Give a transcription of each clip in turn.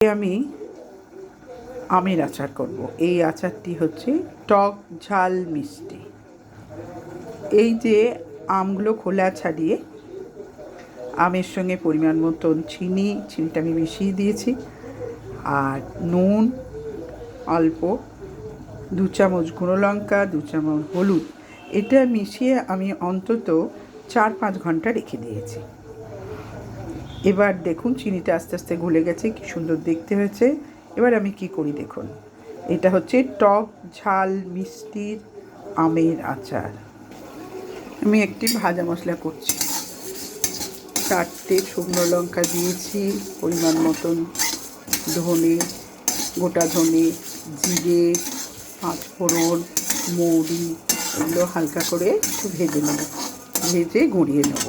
আমি আমের আচার করব। এই আচারটি হচ্ছে টক ঝাল মিষ্টি। এই যে আমগুলো খোলা ছাড়িয়ে আমের সঙ্গে পরিমাণ মতন চিনিটা আমি মিশিয়ে দিয়েছি, আর নুন অল্প, 2 চামচ গুঁড়ো লঙ্কা, 2 চামচ হলুদ, এটা মিশিয়ে আমি অন্তত 4-5 ঘন্টা রেখে দিয়েছি। এবার দেখুন চিনিটা আস্তে আস্তে গলে গেছে, কি সুন্দর দেখতে হয়েছে। এবার আমি কি করি দেখুন, এটা হচ্ছে টক ঝাল মিষ্টির আমের আচার। আমি একটি ভাজা মশলা করছি। 4টে শুকনো লঙ্কা দিয়েছি, পরিমাণ মতন ধনে, গোটা ধনে, জিরে, 5 ফোড়ন, মৌরি, এগুলো হালকা করে একটু ভেজে নেব, ভেজে গুঁড়িয়ে নেব।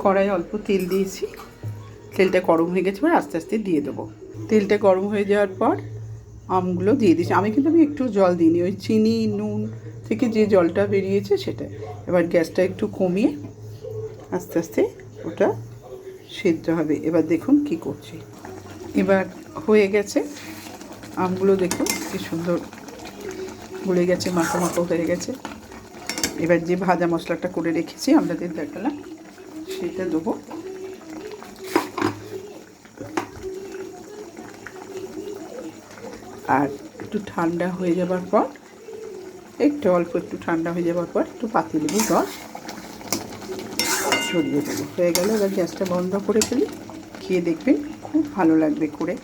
কড়াই অল্প তেল দিয়েছি, তেলটা গরম হয়ে গেছে, এবার আস্তে আস্তে দিয়ে দেবো। তেলটা গরম হয়ে যাওয়ার পর আমগুলো দিয়ে দিয়েছি। আমি একটু জল দিইনি, ওই চিনি নুন থেকে যে জলটা বেরিয়েছে সেটা। এবার গ্যাসটা একটু কমিয়ে আস্তে আস্তে ওটা সেদ্ধ হবে। এবার দেখুন কি করছি। এবার হয়ে গেছে আমগুলো, দেখুন কি সুন্দর গলে গেছে, মাখো মাখো হয়ে গেছে। এবার যে ভাজা মশলাটা করে রেখেছি আপনাদের দেখালাম, সেটা দেবো। আর একটু ঠান্ডা হয়ে যাবার পর, অল্প একটু ঠান্ডা হয়ে যাবার পর একটু পাতিলেবুর রস ছড়িয়ে দেবো। হয়ে গেল। এবার গ্যাসটা বন্ধ করে ফেলি, খেয়ে দেখবেন খুব ভালো লাগবে করে।